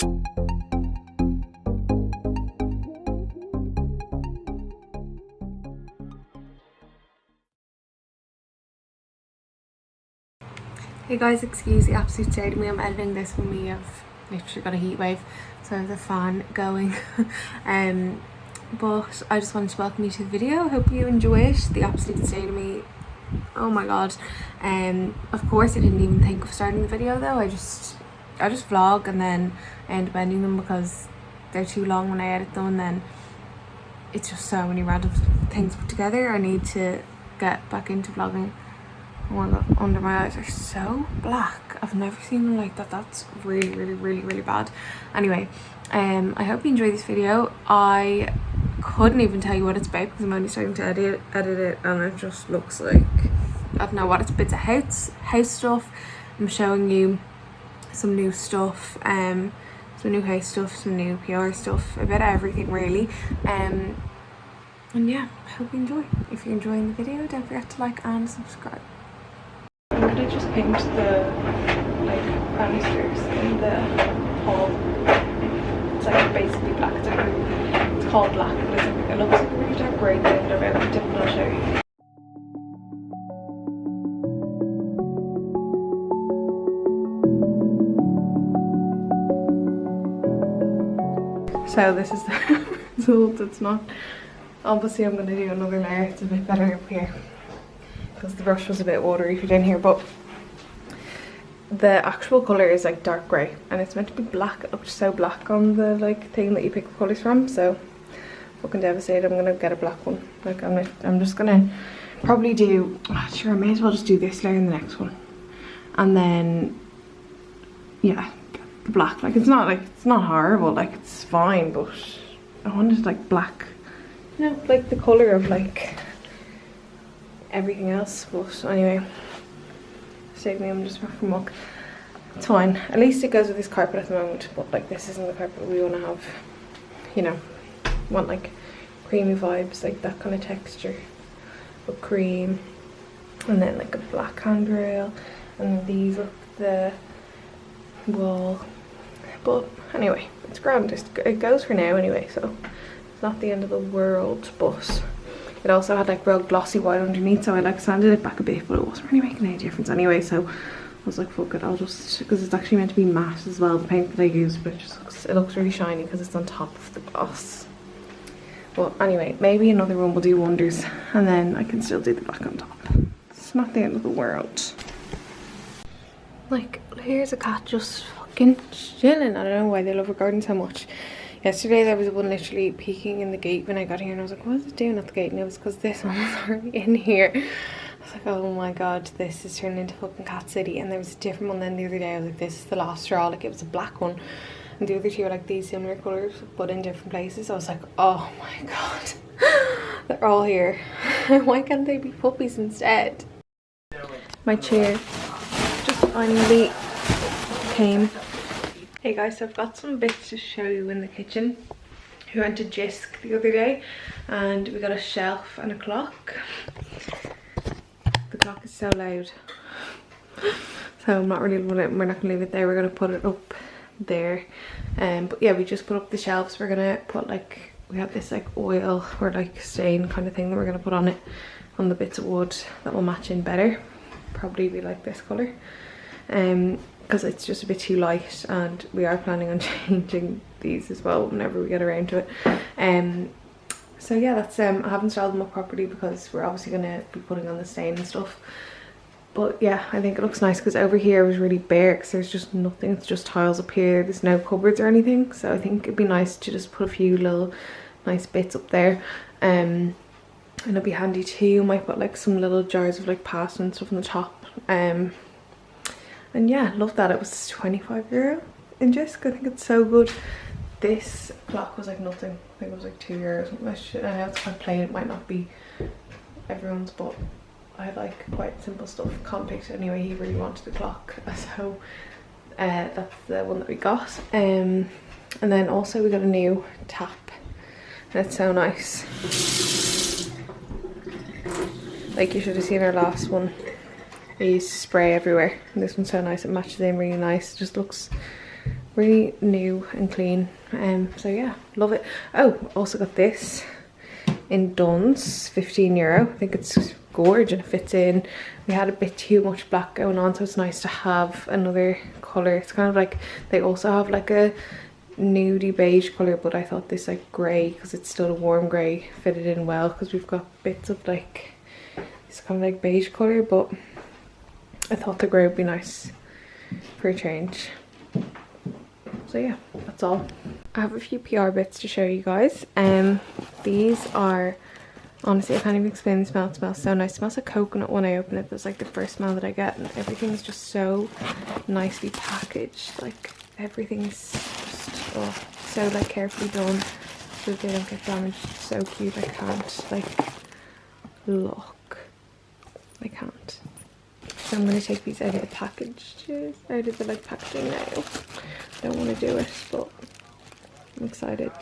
Hey guys, excuse the absolute state of me. I'm editing this when we have literally got a heat wave, so there's a fan going. But I just wanted to welcome you to the video. I hope you enjoy it. The absolute state of me, oh my god. Of course I didn't even think of starting the video though. I just vlog and then end up ending them because they're too long when I edit them, and then it's just so many random things put together. I need to get back into vlogging. Oh my god, under my eyes are so black. I've never seen them like that. That's really bad. Anyway, I hope you enjoy this video. I couldn't even tell you what it's about because I'm only starting to edit it, and it just looks like, I don't know what, it's bits of house stuff. I'm showing you some new stuff, some new house stuff, some new PR stuff, a bit of everything really. And yeah, I hope you enjoy. If you're enjoying the video, don't forget to like and subscribe. I'm gonna just paint the banisters in the hall. It's like basically black. It's called black, but it looks like a really dark grey thing. I'll show you. So this is the result. It's not, obviously I'm going to do another layer. It's a bit better up here because the brush was a bit watery if you're down here, but the actual colour is like dark grey and it's meant to be black. It looked so black on the thing that you pick the colours from, so fucking devastated. I'm going to get a black one. I'm just going to probably do, sure, I may as well just do this layer in the next one, and then yeah, the black. It's not horrible, like it's fine, but I wanted like black, you know, like the colour of like everything else. But anyway, save me, I'm just from muck. It's fine, at least it goes with this carpet at the moment, but like this isn't the carpet we want to have, you know. Want like creamy vibes, like that kind of texture of cream, and then like a black handrail, and then these up the wall. But anyway, it's grand. It goes for now anyway, so it's not the end of the world. But it also had like real glossy white underneath, so I like sanded it back a bit, but it wasn't really making any difference anyway, so I was like, fuck it, I'll just, because it's actually meant to be matte as well, the paint that I use, but it looks really shiny because it's on top of the gloss. But anyway, maybe another one will do wonders, and then I can still do the black on top. It's not the end of the world. Like, here's a cat just fucking chilling. I don't know why they love a garden so much. Yesterday there was one literally peeking in the gate when I got here, and I was like, what is it doing at the gate? And it was because this one was already in here. I was like, oh my god, this is turning into fucking cat city. And there was a different one then the other day. I was like, this is the last straw. Like, it was a black one, and the other two are like these similar colours but in different places. I was like, oh my god, they're all here. Why can't they be puppies instead? My chair just finally came. Hey guys, so I've got some bits to show you in the kitchen. We went to Jisk the other day and we got a shelf and a clock. The clock is so loud, so I'm not really we're not gonna leave it there. We're gonna put it up there. But yeah, we just put up the shelves. We're gonna put like, we have this like oil or like stain kind of thing that we're gonna put on it, on the bits of wood that will match in better. Probably be like this colour, because it's just a bit too light, and we are planning on changing these as well whenever we get around to it. So yeah, that's I haven't styled them up properly because we're obviously going to be putting on the stain and stuff. But yeah, I think it looks nice because over here it was really bare because there's just nothing. It's just tiles up here. There's no cupboards or anything, so I think it'd be nice to just put a few little nice bits up there. And it'll be handy too. You might put like some little jars of like pasta and stuff on the top. And yeah, love that. It was €25 in Jisk. I think it's so good. This clock was like nothing. I think it was like €2. I know it's quite plain, it might not be everyone's, but I like quite simple stuff. Con picked it anyway, he really wanted the clock, so that's the one that we got. And then also we got a new tap, and it's so nice. Like, you should have seen our last one. I used to spray everywhere, and this one's so nice. It matches in really nice. It just looks really new and clean. So yeah, love it. Oh, also got this in Dunn's, €15. I think it's gorgeous and it fits in. We had a bit too much black going on, so it's nice to have another colour. It's kind of like, they also have like a nudie beige colour, but I thought this like grey, because it's still a warm grey, fitted in well, because we've got bits of like this kind of like beige colour, but I thought the grey would be nice for a change. So yeah, that's all. I have a few PR bits to show you guys. These are, honestly, I can't even explain the smell. It smells so nice. It smells like coconut when I open it. That's like the first smell that I get, and everything's just so nicely packaged. Like everything's just so like carefully done so that they don't get damaged. It's so cute. I can't like look. I can't. So I'm going to take these out of the package, out of the like packaging now. I don't want to do it, but I'm excited.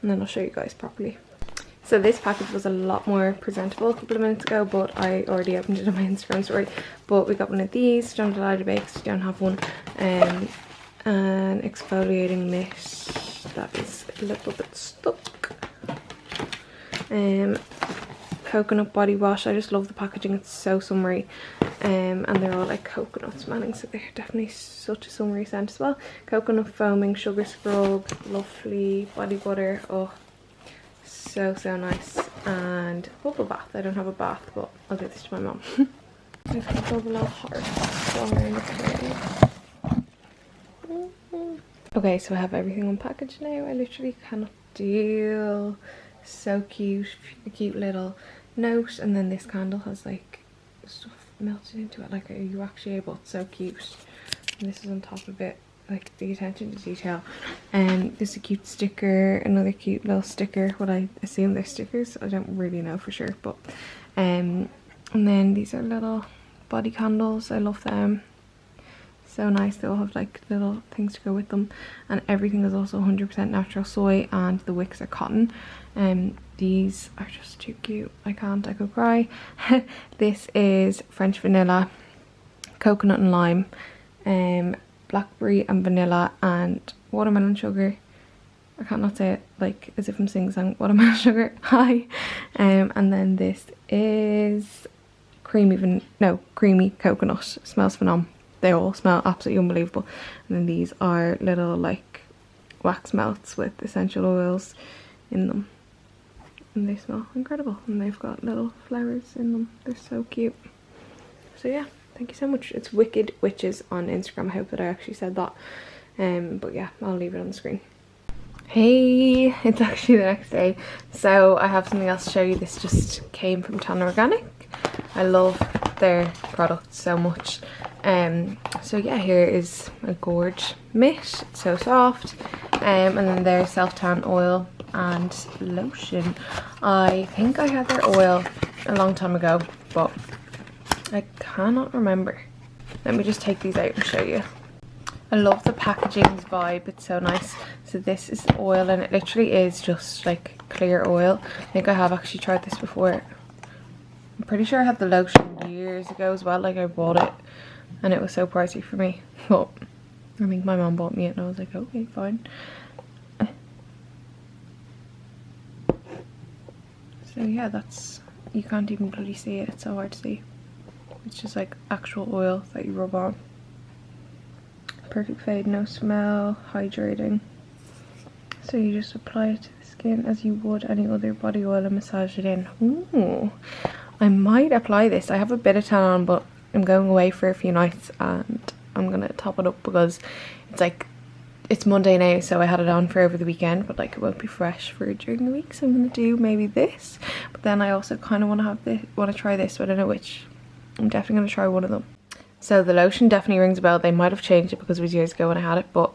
And then I'll show you guys properly. So this package was a lot more presentable a couple of minutes ago, but I already opened it on my Instagram story. But we got one of these, don't allow to bake because we don't have one. An exfoliating mist that is a little bit stuck. Coconut body wash. I just love the packaging, it's so summery. And they're all like coconut smelling, so they're definitely such a summery scent as well. Coconut foaming sugar scrub, lovely body butter. Oh, so nice. And bubble bath. I don't have a bath, but I'll give this to my mum. I've got bubble of heart. Okay, so I have everything unpackaged now. I literally cannot deal. So cute, a cute little note, and then this candle has like stuff melted into it. Like, are you actually able? It's so cute. And this is on top of it, like the attention to detail. And this is a cute sticker, another cute little sticker. What I assume they're stickers, I don't really know for sure, but and then these are little body candles. I love them. So nice. They all have like little things to go with them, and everything is also 100% natural soy, and the wicks are cotton. These are just too cute. I could cry. This is French vanilla, coconut and lime, blackberry and vanilla, and watermelon sugar. I can't not say it like as if I'm singing song. Watermelon sugar. Hi. And then this is creamy coconut. It smells phenomenal. They all smell absolutely unbelievable. And then these are little like wax melts with essential oils in them, and they smell incredible, and they've got little flowers in them. They're so cute. So yeah, thank you so much. It's Wicked Witches on Instagram. I hope that I actually said that. But yeah, I'll leave it on the screen. Hey, it's actually the next day, so I have something else to show you. This just came from Tan Organic. I love their products so much. So yeah, here is a gorge mitt. It's so soft. And then their self-tan oil and lotion. I think I had their oil a long time ago, but I cannot remember. Let me just take these out and show you. I love the packaging's vibe, it's so nice. So this is the oil, and it literally is just like clear oil. I think I have actually tried this before. I'm pretty sure I had the lotion years ago as well. Like, I bought it and it was so pricey for me, but I think my mom bought me it and I was like, okay, fine. So yeah, that's, you can't even bloody see it, it's so hard to see. It's just like actual oil that you rub on. Perfect fade, no smell, hydrating. So you just apply it to the skin as you would any other body oil and massage it in. Ooh, I might apply this. I have a bit of tan on, but I'm going away for a few nights and I'm gonna top it up because it's like, it's Monday now, so I had it on for over the weekend, but like it won't be fresh for during the week, so I'm gonna do maybe this. But then I also kind of want to try this, but I don't know which. I'm definitely gonna try one of them. So the lotion definitely rings a bell. They might have changed it because it was years ago when I had it, but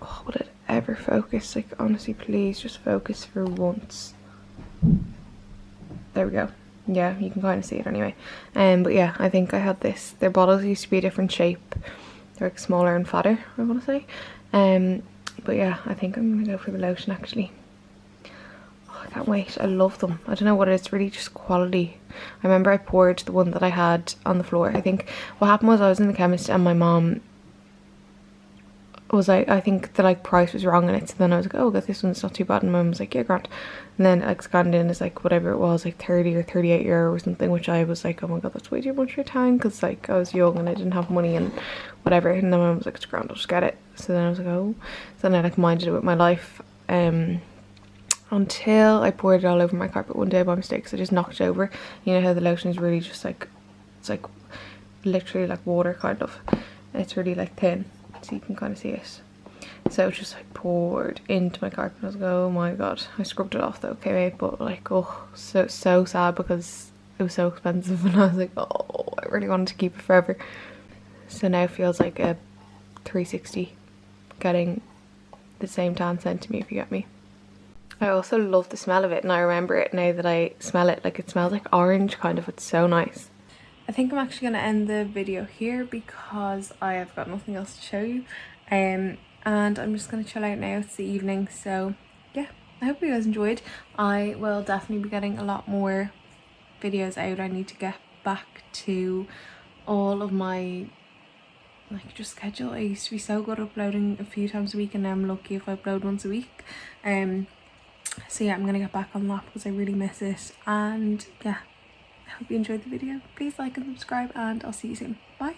oh, would it ever focus? Like, honestly, please just focus for once. There we go. Yeah, you can kind of see it anyway. But yeah, I think I had this. Their bottles used to be a different shape. They're like smaller and fatter, I want to say. But yeah, I think I'm gonna go for the lotion actually. Oh, I can't wait. I love them. I don't know what it is. It's really just quality. I remember I poured the one that I had on the floor. I think what happened was I was in the chemist and my mom was like, I think the like price was wrong in it, so then I was like, oh, got this one, it's not too bad, and my mum was like, yeah, grand. And then like scanned in as like whatever it was, like 30 or 38 euro or something, which I was like, oh my god, that's way too much for a time, because like I was young and I didn't have money and whatever. And then my mum was like, it's grand, I'll just get it. So then I was like, oh. So then I like minded it with my life, until I poured it all over my carpet one day by mistake. So I just knocked it over. You know how the lotion is really just like, it's like literally like water kind of. It's really like thin, so you can kind of see it. So it just like poured into my carpet. I was like, oh my god. I scrubbed it off though, okay, but like, oh, so sad because it was so expensive, and I was like, oh, I really wanted to keep it forever. So now it feels like a 360, getting the same tan sent to me, if you get me. I also love the smell of it, and I remember it now that I smell it. Like, it smells like orange kind of. It's so nice. I think I'm actually going to end the video here because I have got nothing else to show you, and I'm just going to chill out now. It's the evening, so yeah, I hope you guys enjoyed. I will definitely be getting a lot more videos out. I need to get back to all of my like just schedule. I used to be so good at uploading a few times a week, and now I'm lucky if I upload once a week. So yeah, I'm gonna get back on that because I really miss it. And yeah, I hope you enjoyed the video. Please like and subscribe, and I'll see you soon. Bye.